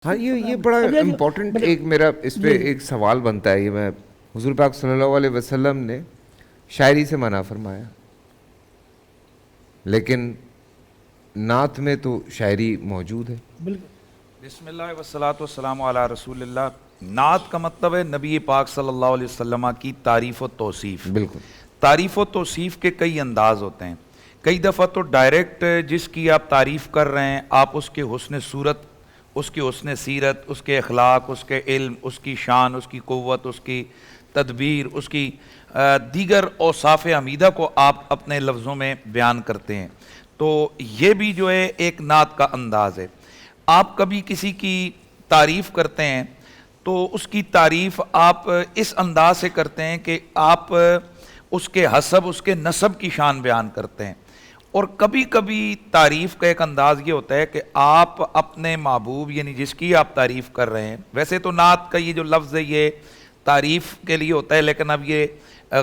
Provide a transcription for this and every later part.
ہاں یہ بڑا امپورٹنٹ ایک میرا اس پہ ایک سوال بنتا ہے. یہ میں حضور پاک صلی اللہ علیہ وسلم نے شاعری سے منع فرمایا، لیکن نعت میں تو شاعری موجود ہے. بسم اللہ والصلاۃ والسلام علی رسول اللہ. نعت کا مطلب ہے نبی پاک صلی اللہ علیہ وسلم کی تعریف و توصیف. بالکل. تعریف و توصیف کے کئی انداز ہوتے ہیں. کئی دفعہ تو ڈائریکٹ جس کی آپ تعریف کر رہے ہیں آپ اس کے حسن صورت، اس کی حسن سیرت، اس کے اخلاق، اس کے علم، اس کی شان، اس کی قوت، اس کی تدبیر، اس کی دیگر اوصاف حمیدہ کو آپ اپنے لفظوں میں بیان کرتے ہیں. تو یہ بھی جو ہے ایک نعت کا انداز ہے. آپ کبھی کسی کی تعریف کرتے ہیں تو اس کی تعریف آپ اس انداز سے کرتے ہیں کہ آپ اس کے حسب، اس کے نسب کی شان بیان کرتے ہیں. اور کبھی کبھی تعریف کا ایک انداز یہ ہوتا ہے کہ آپ اپنے محبوب یعنی جس کی آپ تعریف کر رہے ہیں، ویسے تو نعت کا یہ جو لفظ ہے یہ تعریف کے لیے ہوتا ہے، لیکن اب یہ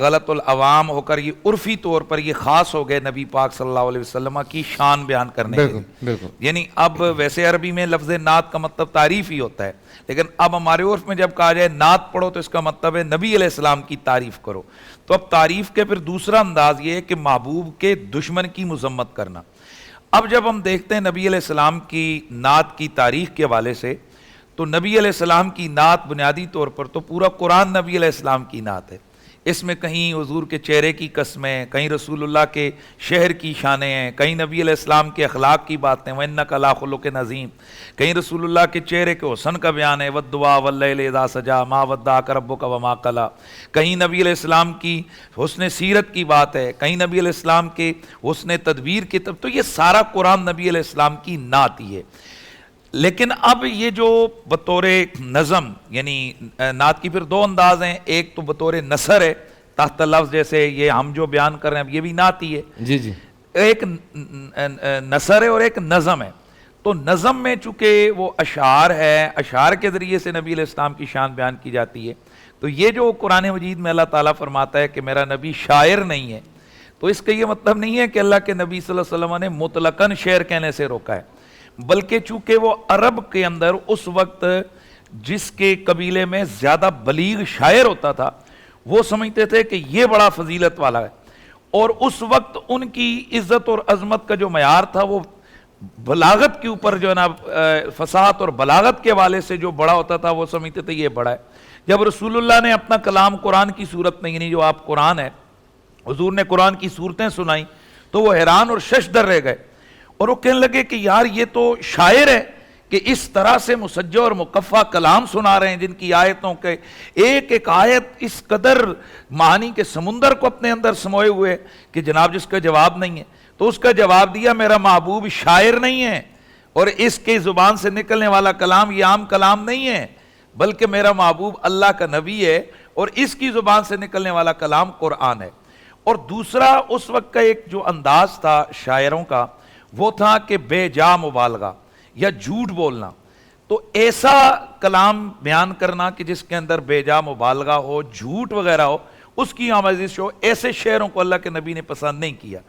غلط العوام ہو کر یہ عرفی طور پر یہ خاص ہو گئے نبی پاک صلی اللہ علیہ وسلم کی شان بیان کرنے کے لیے. بالکل. یعنی اب ویسے عربی میں لفظ نعت کا مطلب تعریف ہی ہوتا ہے، لیکن اب ہمارے عرف میں جب کہا جائے نعت پڑھو تو اس کا مطلب ہے نبی علیہ السلام کی تعریف کرو. تو اب تعریف کے پھر دوسرا انداز یہ ہے کہ محبوب کے دشمن کی مذمت کرنا. اب جب ہم دیکھتے ہیں نبی علیہ السلام کی نعت کی تاریخ کے حوالے سے، تو نبی علیہ السلام کی نعت بنیادی طور پر تو پورا قرآن نبی علیہ السلام کی نعت ہے. اس میں کہیں حضور کے چہرے کی قسمیں، کہیں رسول اللہ کے شہر کی شانیں ہیں، کہیں نبی علیہ السلام کے اخلاق کی باتیں، وَإِنَّكَ لَعَلَىٰ خُلُقٍ عَظِيمٍ، کہیں رسول اللہ کے چہرے کے حسن کا بیان ہے، وَالدُّعَاء وَاللَّيْلِ إِذَا سَجَىٰ مَا وَدَّعَكَ رَبُّكَ وَمَا قَلَىٰ، کہیں نبی علیہ السلام کی حسن سیرت کی بات ہے، کہیں نبی علیہ السلام کے حسن تدبیر کی طرف. تو یہ سارا قرآن نبی علیہ السلام کی نعت ہی ہے. لیکن اب یہ جو بطور نظم، یعنی نعت کی پھر دو انداز ہیں. ایک تو بطور نثر ہے تحت لفظ، جیسے یہ ہم جو بیان کر رہے ہیں یہ بھی نعت ہی ہے. جی. ایک نثر ہے اور ایک نظم ہے. تو نظم میں چونکہ وہ اشعار ہے، اشعار کے ذریعے سے نبی علیہ السلام کی شان بیان کی جاتی ہے. تو یہ جو قرآن مجید میں اللہ تعالیٰ فرماتا ہے کہ میرا نبی شاعر نہیں ہے، تو اس کا یہ مطلب نہیں ہے کہ اللہ کے نبی صلی اللہ علیہ وسلم نے مطلقاً شعر کہنے سے روکا ہے، بلکہ چونکہ وہ عرب کے اندر اس وقت جس کے قبیلے میں زیادہ بلیغ شاعر ہوتا تھا وہ سمجھتے تھے کہ یہ بڑا فضیلت والا ہے. اور اس وقت ان کی عزت اور عظمت کا جو معیار تھا وہ بلاغت کے اوپر جو ہے نا فصاحت اور بلاغت کے حوالے سے جو بڑا ہوتا تھا وہ سمجھتے تھے یہ بڑا ہے. جب رسول اللہ نے اپنا کلام قرآن کی صورت میں، یعنی جو آپ قرآن ہے، حضور نے قرآن کی صورتیں سنائیں تو وہ حیران اور ششدر رہ گئے، اور وہ کہنے لگے کہ یار یہ تو شاعر ہے کہ اس طرح سے مسجع اور مقفع کلام سنا رہے ہیں جن کی آیتوں کے ایک ایک آیت اس قدر معانی کے سمندر کو اپنے اندر سموئے ہوئے کہ جناب جس کا جواب نہیں ہے. تو اس کا جواب دیا میرا محبوب شاعر نہیں ہے، اور اس کے زبان سے نکلنے والا کلام یہ عام کلام نہیں ہے، بلکہ میرا محبوب اللہ کا نبی ہے اور اس کی زبان سے نکلنے والا کلام قرآن ہے. اور دوسرا اس وقت کا ایک جو انداز تھا شاعروں کا وہ تھا کہ بے جا مبالغہ یا جھوٹ بولنا. تو ایسا کلام بیان کرنا کہ جس کے اندر بے جا مبالغہ ہو، جھوٹ وغیرہ ہو، اس کی آمیزش ہو، ایسے شعروں کو اللہ کے نبی نے پسند نہیں کیا.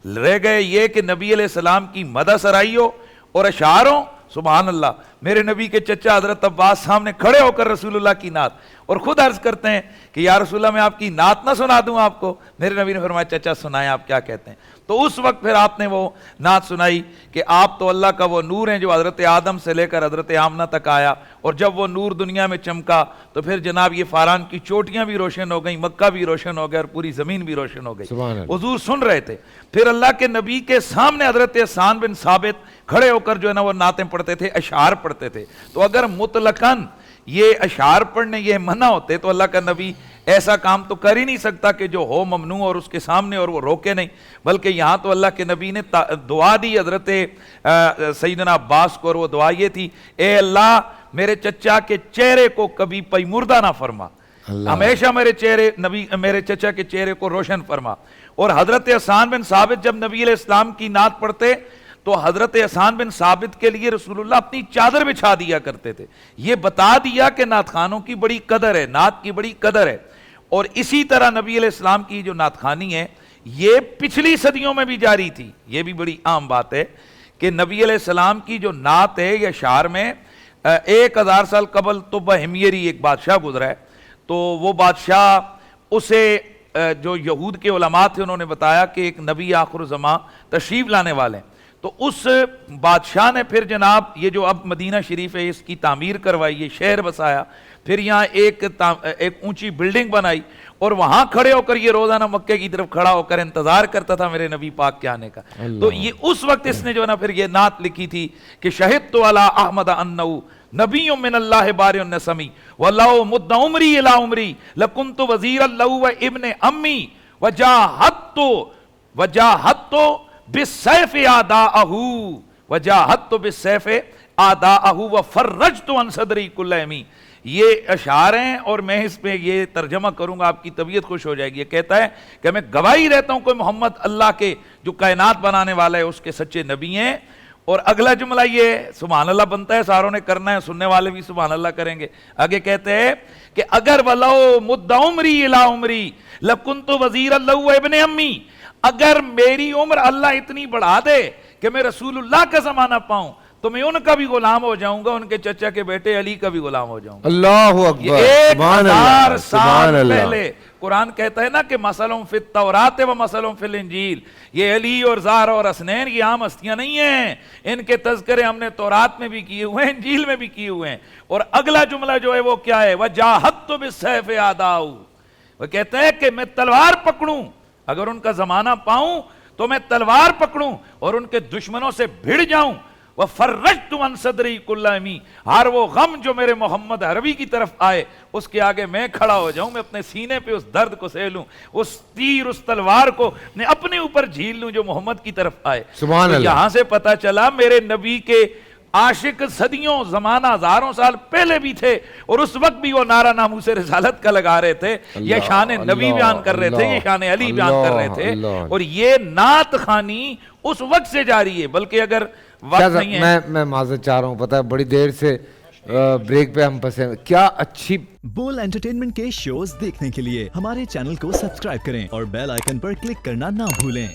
رہ گئے یہ کہ نبی علیہ السلام کی مدح سرائی ہو اور اشعار ہو. سبحان اللہ، میرے نبی کے چچا حضرت عباس سامنے کھڑے ہو کر رسول اللہ کی نعت، اور خود عرض کرتے ہیں کہ یا رسول اللہ میں آپ کی نعت نہ سنا دوں آپ کو. میرے نبی نے فرمایا چچا سنائیں آپ کیا کہتے ہیں. تو اس وقت پھر آپ نے وہ نعت سنائی کہ آپ تو اللہ کا وہ نور ہیں جو حضرت آدم سے لے کر حضرت آمنہ تک آیا، اور جب وہ نور دنیا میں چمکا تو پھر جناب یہ فاران کی چوٹیاں بھی روشن ہو گئیں، مکہ بھی روشن ہو گیا اور پوری زمین بھی روشن ہو گئی. حضور سن رہے تھے. پھر اللہ کے نبی کے سامنے حضرت حسان بن ثابت کھڑے ہو کر جو ہے نا وہ نعتیں پڑھتے تھے، اشعار پڑھتے تھے. تو اگر مطلقاً یہ اشعار پڑھنے یہ منع ہوتے تو اللہ کا نبی ایسا کام تو کر ہی نہیں سکتا کہ جو ہو ممنوع اور اس کے سامنے اور وہ روکے نہیں. بلکہ یہاں تو اللہ کے نبی نے دعا دی حضرت سیدنا عباس کو، اور وہ دعا یہ تھی اے اللہ میرے چچا کے چہرے کو کبھی پیمردہ نہ فرما، ہمیشہ میرے چچا کے چہرے کو روشن فرما. اور حضرت حسان بن ثابت جب نبی علیہ السلام کی نعت پڑھتے تو حضرت حسان بن ثابت کے لیے رسول اللہ اپنی چادر بچھا دیا کرتے تھے. یہ بتا دیا کہ نعت خوانوں کی بڑی قدر ہے، نعت کی بڑی قدر ہے. اور اسی طرح نبی علیہ السلام کی جو نعت خوانی ہے یہ پچھلی صدیوں میں بھی جاری تھی. یہ بھی بڑی عام بات ہے کہ نبی علیہ السلام کی جو نعت ہے یا شعر میں 1000 سال قبل تو بہمیری ایک بادشاہ گزرا ہے، تو وہ بادشاہ اسے جو یہود کے علماء تھے انہوں نے بتایا کہ ایک نبی آخر زمان تشریف لانے والے ہیں، تو اس بادشاہ نے پھر جناب یہ جو اب مدینہ شریف ہے اس کی تعمیر کروائی، یہ شہر بسایا، پھر یہاں ایک اونچی بلڈنگ بنائی، اور وہاں کھڑے ہو کر یہ روزانہ مکے کی طرف کھڑا ہو کر انتظار کرتا تھا میرے نبی پاک کے آنے کا۔ تو یہ اس وقت اس نے جو ہے نا پھر یہ نعت لکھی تھی کہ شہدت علی احمد انہ نبی من اللہ بارئ النسمی ولو مد عمری الی عمری لکنت وزیرا لہ و ابن امی وجاہدت بالسیف اعداءہ بالسیف اعداءہ وفرجت عن صدری کل امی۔ یہ اشعار ہیں اور میں اس پہ یہ ترجمہ کروں گا، آپ کی طبیعت خوش ہو جائے گی۔ یہ کہتا ہے کہ میں گواہی رہتا ہوں کہ محمد اللہ کے جو کائنات بنانے والا ہے اس کے سچے نبی ہیں۔ اور اگلا جملہ یہ سبحان اللہ بنتا ہے، ساروں نے کرنا ہے، سننے والے بھی سبحان اللہ کریں گے۔ آگے کہتے ہیں کہ اگر ولو مد عمری الی عمری لکنت وزیرا لہ و ابن امی، اگر میری عمر اللہ اتنی بڑھا دے کہ میں رسول اللہ کا زمانہ پاؤں تو میں ان کا بھی غلام ہو جاؤں گا، ان کے چچا کے بیٹے علی کا بھی غلام ہو جاؤں گا۔ اللہ اکبر، یہ سبحان 1000 اللہ، سال سبحان اللہ۔ پہلے قرآن کہتا ہے نا کہ مثلهم فی التوراۃ و مثلهم فی الانجیل، یہ علی اور زہرا اور حسنین یہ عام ہستیاں نہیں ہیں، ان کے تذکرے ہم نے تورات میں بھی کیے ہوئے ہیں، انجیل میں بھی کیے ہوئے ہیں۔ اور اگلا جملہ جو ہے وہ کیا ہے؟ وجاہدت بالسیف اعداء، وہ کہتا ہے کہ میں تلوار پکڑوں، اگر ان کا زمانہ پاؤں تو میں تلوار پکڑوں اور ان کے دشمنوں سے بھڑ جاؤں۔ وَفَرَّجْتُ عَنْ صَدْرِي كُلَّ اَمِّ، ہر وہ غم جو میرے محمد عربی کی طرف آئے اس کے آگے میں کھڑا ہو جاؤں، میں اپنے سینے پہ اس درد کو سہ لوں، اس تیر اس تلوار کو میں اپنے اوپر جھیل لوں جو محمد کی طرف آئے۔ سبحان تو اللہ۔ یہاں سے پتہ چلا میرے نبی کے عاشق صدیوں زمانہ ہزاروں سال پہلے بھی تھے، اور اس وقت بھی وہ نعرہ ناموس رسالت کا لگا رہے تھے، یہ شان نبی بیان کر رہے تھے، یہ شان علی بیان کر رہے تھے، اور یہ نعت خوانی اس وقت سے جاری ہے۔ بلکہ اگر وقت نہیں ہے، میں معذرت چاہ رہا ہوں، پتہ ہے بڑی دیر سے بریک پہ ہم پھنسے، کیا اچھی بول انٹرٹینمنٹ کے شوز دیکھنے کے لیے ہمارے چینل کو سبسکرائب کریں اور بیل آئیکن پر کلک کرنا نہ بھولیں۔